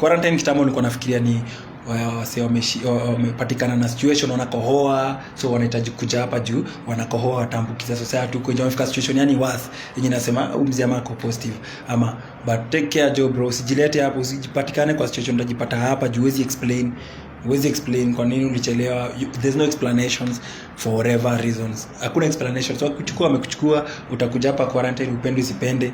Quarantine kitambo nilikuwa nafikiria ni wamepatikana na situation wanakohoa, so wanahitaji kuja hapa juu wanakohoa watambukiza society tuko nje wamefika situation yani worth yenye nasema mzee amako positive ama but take care Joe bro, usijilete hapo, usijipatikane kwa situation utajipata hapa juu huwezi explain kwa nini ulichelewa. There's no explanations for whatever reasons, hakuna explanations. So kuchukua amekuchukua, utakuja hapa quarantine upende usipende.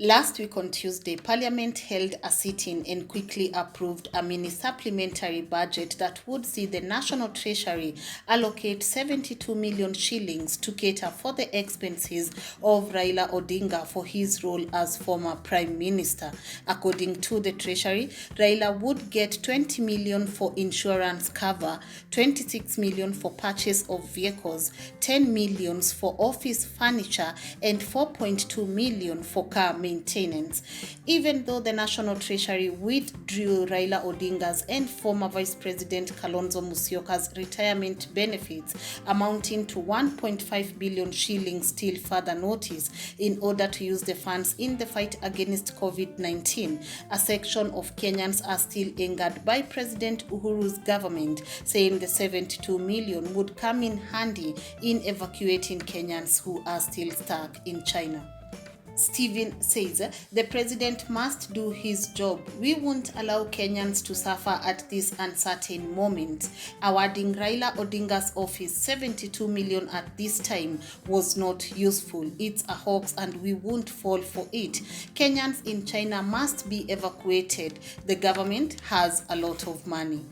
Last week on Tuesday, Parliament held a sit-in and quickly approved a mini supplementary budget that would see the National Treasury allocate 72 million shillings to cater for the expenses of Raila Odinga for his role as former Prime Minister. According to the Treasury, Raila would get 20 million for insurance cover, 26 million for purchase of vehicles, 10 million for office furniture, and 4.2 million for car maintenance. Even though the National Treasury withdrew Raila Odinga's and former Vice President Kalonzo Musyoka's retirement benefits amounting to 1.5 billion shillings till further notice in order to use the funds in the fight against COVID-19, a section of Kenyans are still angered by President Uhuru's government, saying the 72 million would come in handy in evacuating Kenyans who are still stuck in China. Stephen says the president must do his job. We won't allow Kenyans to suffer at this uncertain moment. Awarding Raila Odinga's office 72 million at this time was not useful. It's a hoax and we won't fall for it. Kenyans in China must be evacuated. The government has a lot of money.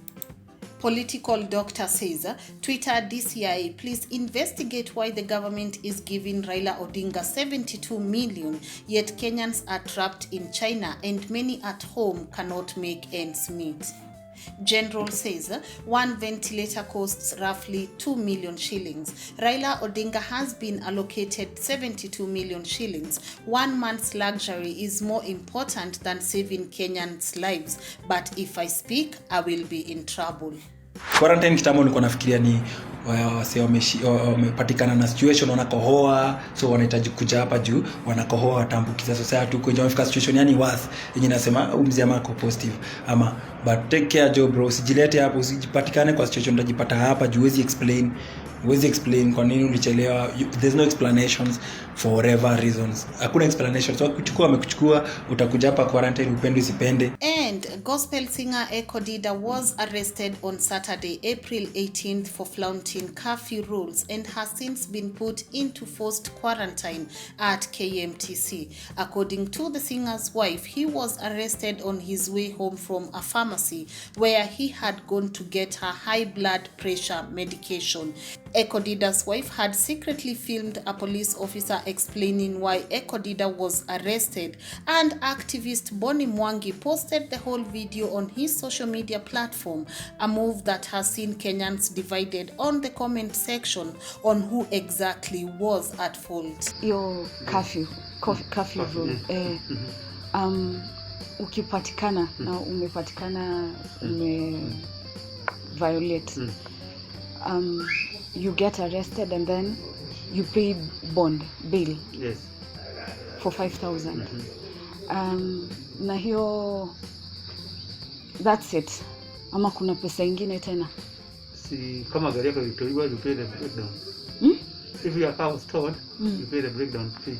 Political doctor says, Twitter DCI, please investigate why the government is giving Raila Odinga 72 million, yet Kenyans are trapped in China and many at home cannot make ends meet. General says one ventilator costs roughly 2 million shillings. Raila Odinga has been allocated 72 million shillings. 1 month's luxury is more important than saving Kenyans' lives. But if I speak, I will be in trouble. Quarantine kitambo nilikuwa nafikiria ni wamepatikana na situation wanakohoa, so wanahitaji kuja hapa juu wanakohoa watambukiza society tuko nje wamefika situation yani worth yenye nasema mzee amako positive ama but take care Joe bro, usijilete hapo, usijipatikane kwa situation utajipata hapa juu huwezi explain kwa nini ulichelewa. There's no explanations for whatever reasons, hakuna explanations. So kuchukua amekuchukua, utakuja hapa quarantine upende usipende. And gospel singer Ekko Dyda was arrested on Saturday, April 18th for flaunting curfew rules and has since been put into forced quarantine at KMTC. According to the singer's wife, he was arrested on his way home from a pharmacy where he had gone to get her high blood pressure medication. Ekko Dyda's wife had secretly filmed a police officer explaining why Ekko Dyda was arrested, and activist Bonnie Mwangi posted the whole video on his social media platform, a move that has seen Kenyans divided on the comment section on who exactly was at fault. Your curfew rule, ukipatikana na umepatikana violate, you get arrested and then you pay bail. Yes. For 5,000. Na hiyo that's it. Ama kuna pesa ingine tena? Si kama gari yako ilitoiwa, you pay the breakdown. If your car was towed, you pay the breakdown fee.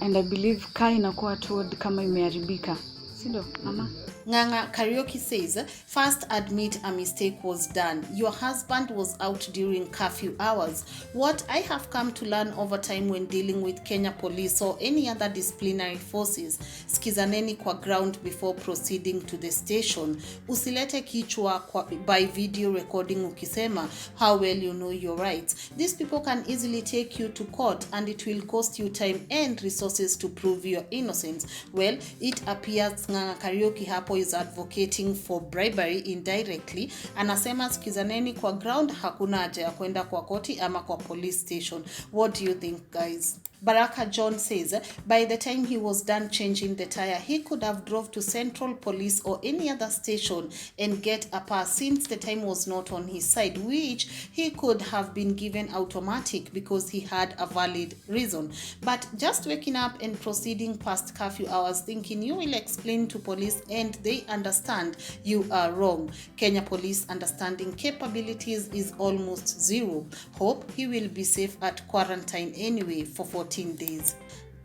And I believe car inakuwa towed kama imeharibika. Sindo, mama? Nganga Karaoke says, first admit a mistake was done. Your husband was out during curfew hours. What I have come to learn over time when dealing with Kenya police or any other disciplinary forces, skizaneni kwa ground before proceeding to the station. Usilete kichwa by video recording ukisema how well you know your rights. These people can easily take you to court and it will cost you time and resources to prove your innocence. Well, it appears Nganga Karaoke hapo is advocating for bribery indirectly. Anasema skizaneni kwa ground, hakuna haja ya kwenda kwa koti ama kwa police station. What do you think, guys? Baraka John says by the time he was done changing the tire, he could have drove to Central Police or any other station and get a pass since the time was not on his side, which he could have been given automatic because he had a valid reason. But just waking up and proceeding past curfew hours thinking you will explain to police and they understand, you are wrong. Kenya Police understanding capabilities is almost zero. Hope he will be safe at quarantine anyway for 14 days.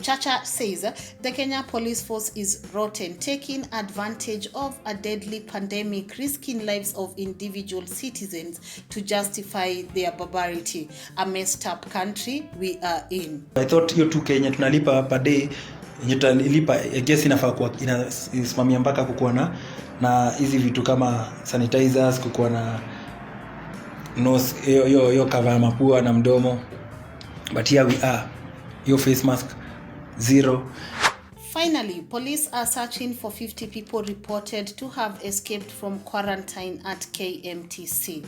Chacha says the Kenya police force is rotten, taking advantage of a deadly pandemic, risking lives of individual citizens to justify their barbarity. A messed up country we are in. I thought hiyo tu Kenya tunalipa per day, tutalipa I guess inafaa kuwa inasimamia mpaka kukuwa na hizi vitu kama sanitizers, kukuwa na nose yo cover mapua na mdomo, but here we are, your face mask zero. Finally, police are searching for 50 people reported to have escaped from quarantine at KMTC.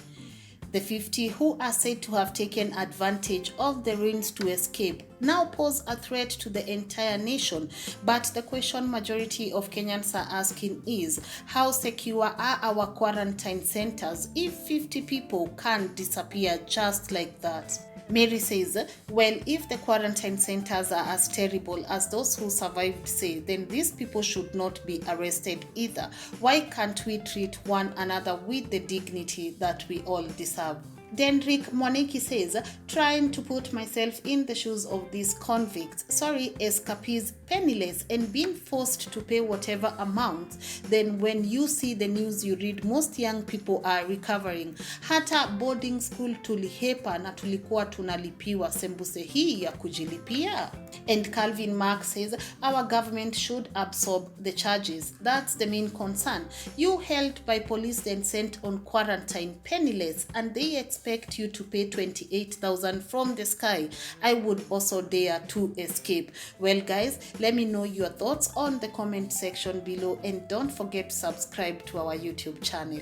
The 50 who are said to have taken advantage of the rains to escape now pose a threat to the entire nation. But the question majority of Kenyans are asking is, how secure are our quarantine centers if 50 people can disappear just like that? Mary says, well, if the quarantine centers are as terrible as those who survived say, then these people should not be arrested either. Why can't we treat one another with the dignity that we all deserve? Then Rick Moneki says, trying to put myself in the shoes of these convicts, escapees, penniless and being forced to pay whatever amount. Then when you see the news you read, most young people are recovering. Hata boarding school tulihepa na tulikuwa tunalipiwa, sembuse hii ya kujilipia. And Calvin Mark says, our government should absorb the charges. That's the main concern. You held by police then sent on quarantine penniless and they expect you to pay 28,000 from the sky. I would also dare to escape. Well guys, let me know your thoughts on the comment section below and don't forget to subscribe to our YouTube channel.